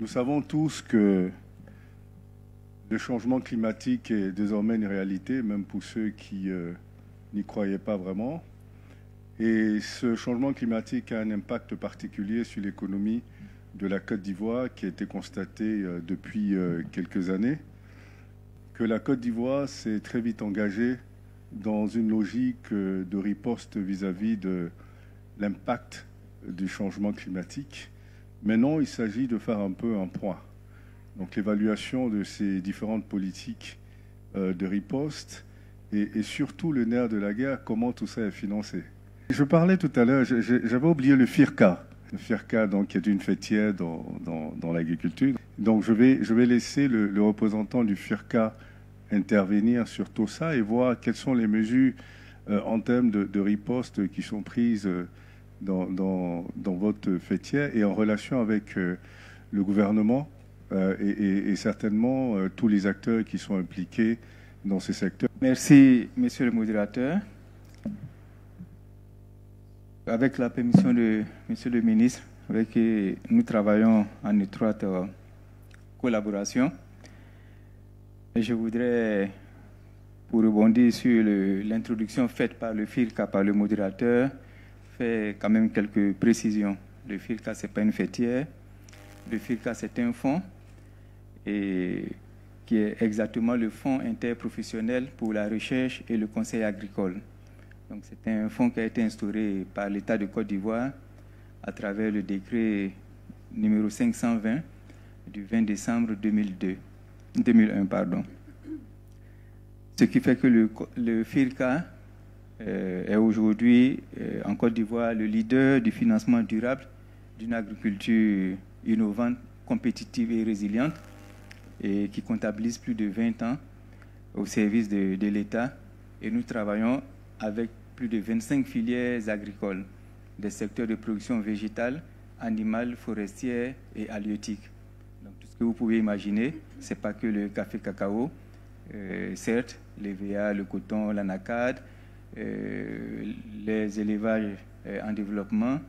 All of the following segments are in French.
Nous savons tous que le changement climatique est désormais une réalité, même pour ceux qui n'y croyaient pas vraiment. Et ce changement climatique a un impact particulier sur l'économie de la Côte d'Ivoire qui a été constaté depuis quelques années. Que la Côte d'Ivoire s'est très vite engagée dans une logique de riposte vis-à-vis de l'impact du changement climatique. Maintenant, il s'agit de faire un peu un point. Donc l'évaluation de ces différentes politiques de riposte et surtout le nerf de la guerre, comment tout ça est financé. Je parlais tout à l'heure, j'avais oublié le FIRCA. Le FIRCA, donc, qui est une fêtière dans l'agriculture. Donc je vais laisser le représentant du FIRCA intervenir sur tout ça et voir quelles sont les mesures en termes de riposte qui sont prises dans votre fêtière et en relation avec le gouvernement et certainement tous les acteurs qui sont impliqués dans ces secteurs. Merci, monsieur le modérateur. Avec la permission de monsieur le ministre, avec qui nous travaillons en étroite collaboration, et je voudrais, pour rebondir sur l'introduction faite par le FIRCA, par le modérateur, faire quand même quelques précisions. Le FIRCA, ce n'est pas une fêtière. Le FIRCA, c'est un fonds et qui est exactement le Fonds interprofessionnel pour la recherche et le conseil agricole. Donc, c'est un fonds qui a été instauré par l'État de Côte d'Ivoire à travers le décret numéro 520 du 20 décembre 2001. Ce qui fait que le FIRCA est aujourd'hui en Côte d'Ivoire le leader du financement durable d'une agriculture innovante, compétitive et résiliente et qui comptabilise plus de 20 ans au service de l'État. Et nous travaillons avec plus de 25 filières agricoles des secteurs de production végétale, animale, forestière et halieutique. Donc tout ce que vous pouvez imaginer, ce n'est pas que le café cacao, certes, l'EVA, le coton, l'anacade, les élevages en développement,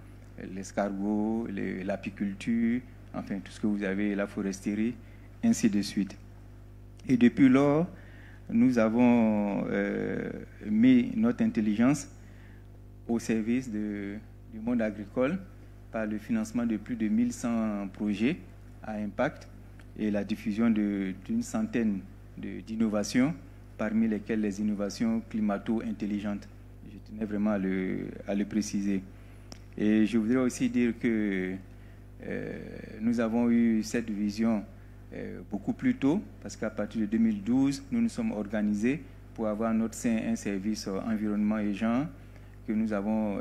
l'escargot, l'apiculture, enfin tout ce que vous avez, la foresterie, ainsi de suite. Et depuis lors, nous avons mis notre intelligence au service du monde agricole par le financement de plus de 1100 projets à impact et la diffusion d'une centaine d'innovations, parmi lesquelles les innovations climato-intelligentes. Je tenais vraiment à le préciser. Et je voudrais aussi dire que nous avons eu cette vision beaucoup plus tôt, parce qu'à partir de 2012, nous nous sommes organisés pour avoir notre sein un service environnement et genre que nous avons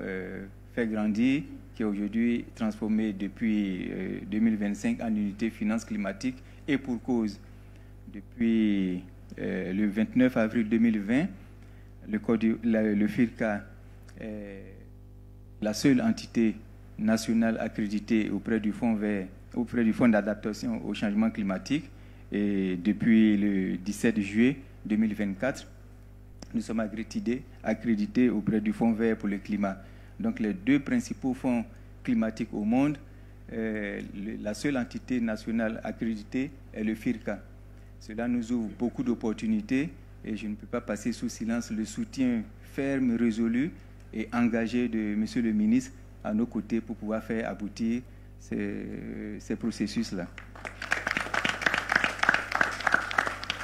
fait grandir, qui est aujourd'hui transformé depuis 2025 en unité finance climatique et pour cause. Depuis le 29 avril 2020, le FIRCA est la seule entité nationale accréditée auprès du Fonds vert, auprès du Fonds d'adaptation au changement climatique. Et depuis le 17 juillet 2024, nous sommes accrédités auprès du Fonds vert pour le climat. Donc les deux principaux fonds climatiques au monde, la seule entité nationale accréditée est le FIRCA. Cela nous ouvre beaucoup d'opportunités et je ne peux pas passer sous silence le soutien ferme, résolu et engagé de Monsieur le ministre à nos côtés pour pouvoir faire aboutir ces processus-là.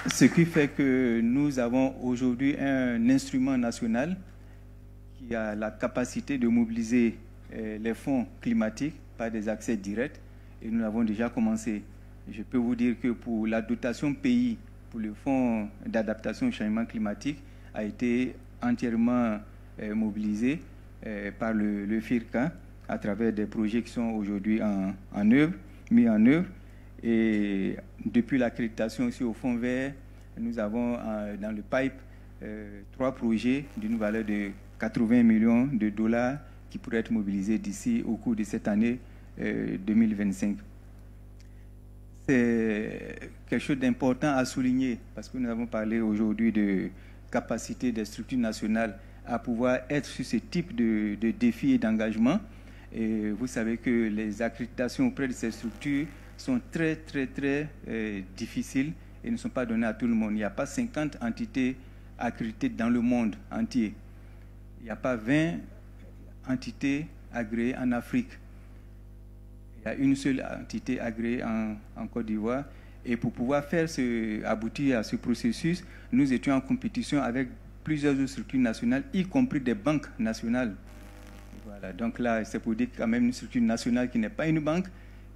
Ce qui fait que nous avons aujourd'hui un instrument national qui a la capacité de mobiliser les fonds climatiques par des accès directs et nous l'avons déjà commencé. Je peux vous dire que pour la dotation pays, pour le fonds d'adaptation au changement climatique, a été entièrement mobilisé par le FIRCA à travers des projets qui sont aujourd'hui mis en œuvre. Et depuis l'accréditation aussi au Fonds vert, nous avons dans le pipe 3 projets d'une valeur de 80 millions de dollars qui pourraient être mobilisés d'ici au cours de cette année 2025. C'est quelque chose d'important à souligner parce que nous avons parlé aujourd'hui de capacité des structures nationales à pouvoir être sur ce type de défis et d'engagement. Et vous savez que les accréditations auprès de ces structures sont très, très, très difficiles et ne sont pas donnés à tout le monde. Il n'y a pas 50 entités accréditées dans le monde entier. Il n'y a pas 20 entités agréées en Afrique. Il y a une seule entité agréée en Côte d'Ivoire. Et pour pouvoir aboutir à ce processus, nous étions en compétition avec plusieurs autres structures nationales, y compris des banques nationales. Voilà, donc là, c'est pour dire quand même une structure nationale qui n'est pas une banque,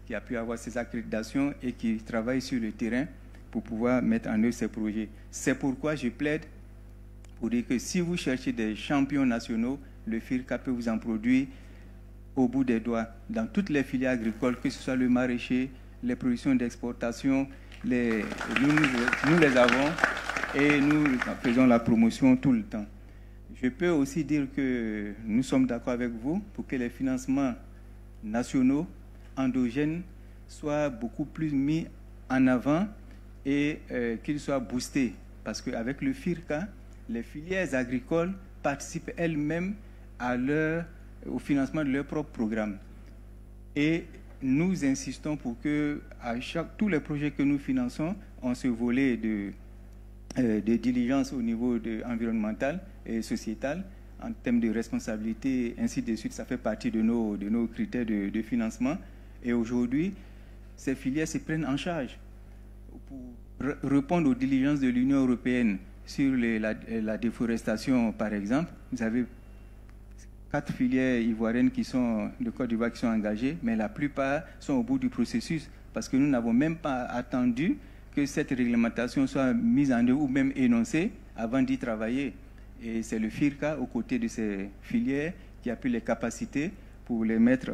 qui a pu avoir ses accréditations et qui travaille sur le terrain pour pouvoir mettre en œuvre ces projets. C'est pourquoi je plaide pour dire que si vous cherchez des champions nationaux, le FIRCA peut vous en produire au bout des doigts, dans toutes les filières agricoles, que ce soit le maraîcher, les productions d'exportation, nous les avons et nous faisons la promotion tout le temps. Je peux aussi dire que nous sommes d'accord avec vous pour que les financements nationaux, endogènes, soient beaucoup plus mis en avant et qu'ils soient boostés. Parce qu'avec le FIRCA, les filières agricoles participent elles-mêmes au financement de leur propre programme. Et nous insistons pour que tous les projets que nous finançons ont ce volet de diligence au niveau environnemental et sociétal, en termes de responsabilité, ainsi de suite. Ça fait partie de nos critères de financement. Et aujourd'hui, ces filières se prennent en charge pour répondre aux diligences de l'Union européenne sur la déforestation, par exemple. Vous avez 4 filières ivoiriennes de Côte d'Ivoire qui sont engagées, mais la plupart sont au bout du processus parce que nous n'avons même pas attendu que cette réglementation soit mise en œuvre ou même énoncée avant d'y travailler. Et c'est le FIRCA, aux côtés de ces filières, qui a pu les capacités pour les mettre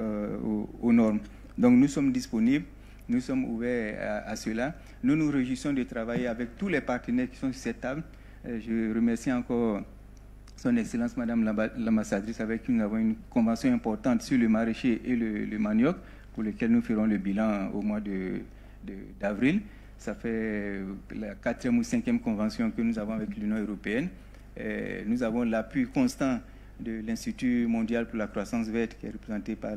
aux normes. Donc nous sommes disponibles, nous sommes ouverts à cela. Nous nous réjouissons de travailler avec tous les partenaires qui sont sur cette table. Je remercie encore Son Excellence Madame l'ambassadrice, avec qui nous avons une convention importante sur le maraîcher et le manioc, pour lequel nous ferons le bilan au mois d'avril. Ça fait la 4e ou 5e convention que nous avons avec l'Union européenne. Nous avons l'appui constant de l'Institut mondial pour la croissance verte, qui est représenté par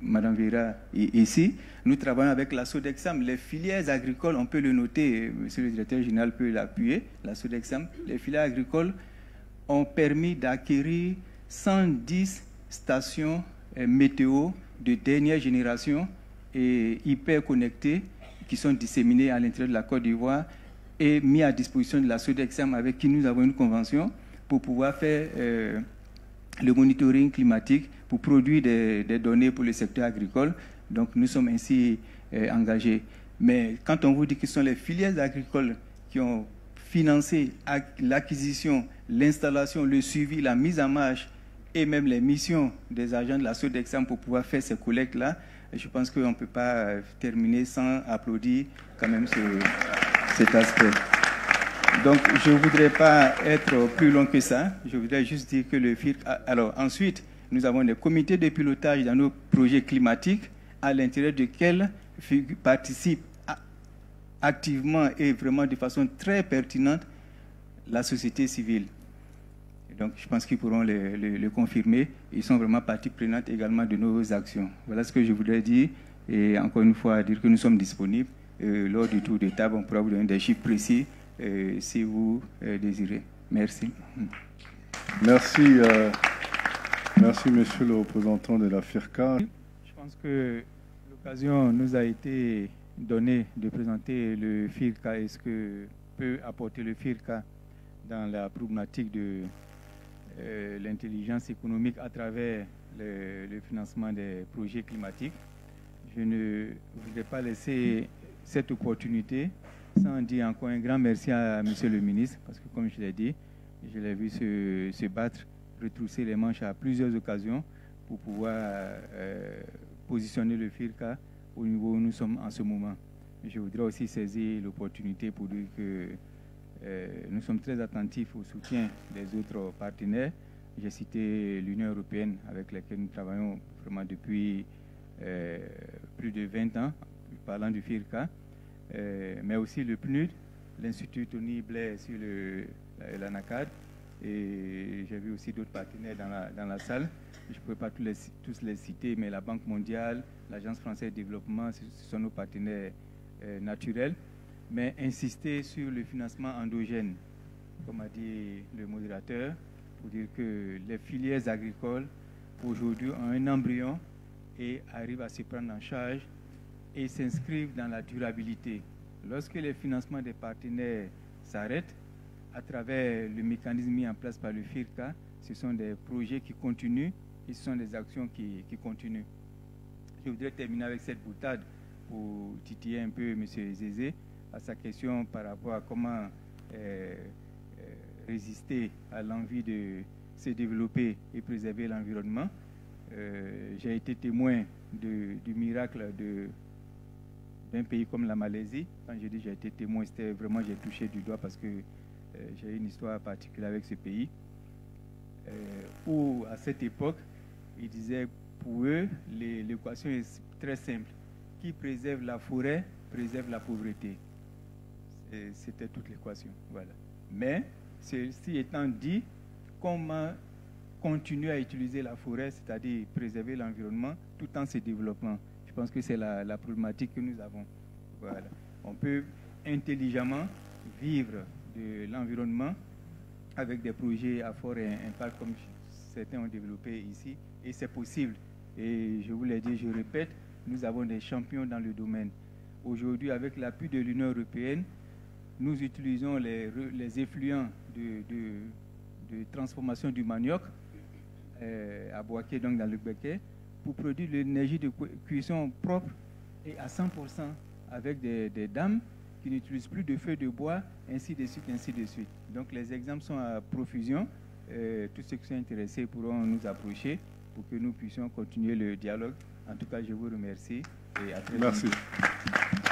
Madame Vera ici. Nous travaillons avec la Sodexam. Les filières agricoles, on peut le noter, Monsieur le directeur général peut l'appuyer, la Sodexam. Les filières agricoles ont permis d'acquérir 110 stations météo de dernière génération et hyper connectées qui sont disséminées à l'intérieur de la Côte d'Ivoire et mis à disposition de la Sodexam, avec qui nous avons une convention pour pouvoir faire le monitoring climatique, pour produire des données pour le secteur agricole. Donc nous sommes ainsi engagés. Mais quand on vous dit que ce sont les filières agricoles qui ont financé l'acquisition, l'installation, le suivi, la mise en marche et même les missions des agents de la Sodexam pour pouvoir faire ces collectes-là, je pense qu'on ne peut pas terminer sans applaudir quand même cet aspect. Donc, je ne voudrais pas être plus long que ça. Je voudrais juste dire que le FIRCA... Alors, ensuite, nous avons des comités de pilotage dans nos projets climatiques, à l'intérieur desquels participe activement et vraiment de façon très pertinente la société civile. Donc, je pense qu'ils pourront le confirmer. Ils sont vraiment partie prenante également de nos actions. Voilà ce que je voudrais dire. Et encore une fois, dire que nous sommes disponibles. Lors du tour de table, on pourra vous donner des chiffres précis si vous désirez. Merci. Merci. Merci, monsieur le représentant de la FIRCA. Je pense que l'occasion nous a été donnée de présenter le FIRCA et ce que peut apporter le FIRCA dans la problématique de l'intelligence économique à travers le financement des projets climatiques. Je ne voudrais pas laisser cette opportunité sans dire encore un grand merci à monsieur le ministre, parce que comme je l'ai dit, je l'ai vu se battre, retrousser les manches à plusieurs occasions pour pouvoir positionner le FIRCA au niveau où nous sommes en ce moment. Je voudrais aussi saisir l'opportunité pour dire que nous sommes très attentifs au soutien des autres partenaires. J'ai cité l'Union européenne, avec laquelle nous travaillons vraiment depuis plus de 20 ans, parlant du FIRCA, mais aussi le PNUD, l'Institut Tony Blair sur l'ANACAD, et j'ai vu aussi d'autres partenaires dans la salle. je ne peux pas tous les citer, mais la Banque mondiale, l'Agence française de développement, ce sont nos partenaires naturels, mais insister sur le financement endogène, comme a dit le modérateur, pour dire que les filières agricoles, aujourd'hui, ont un embryon et arrivent à se prendre en charge et s'inscrivent dans la durabilité. Lorsque les financements des partenaires s'arrêtent, à travers le mécanisme mis en place par le FIRCA, ce sont des projets qui continuent et ce sont des actions qui continuent. Je voudrais terminer avec cette boutade pour titiller un peu M. Zézé à sa question par rapport à comment résister à l'envie de se développer et préserver l'environnement. J'ai été témoin du miracle d'un pays comme la Malaisie. Quand je dis j'ai été témoin, c'était vraiment, j'ai touché du doigt parce que j'ai une histoire particulière avec ce pays, où à cette époque, ils disaient, pour eux, l'équation est très simple. Qui préserve la forêt, préserve la pauvreté. C'était toute l'équation. Voilà. Mais, ceci étant dit, comment continuer à utiliser la forêt, c'est-à-dire préserver l'environnement, tout en se développant. Je pense que c'est la problématique que nous avons. Voilà. On peut intelligemment vivre de l'environnement avec des projets à fort impact comme certains ont développé ici, et c'est possible. Et je vous l'ai dit, je répète, nous avons des champions dans le domaine. Aujourd'hui, avec l'appui de l'Union européenne, nous utilisons les effluents de transformation du manioc à Boaké, donc dans le Béquet, pour produire l'énergie de cuisson propre et à 100% avec des dames qui n'utilisent plus de feux de bois, ainsi de suite, ainsi de suite. Donc les exemples sont à profusion. Tous ceux qui sont intéressés pourront nous approcher pour que nous puissions continuer le dialogue. En tout cas, je vous remercie et à très bientôt. Merci.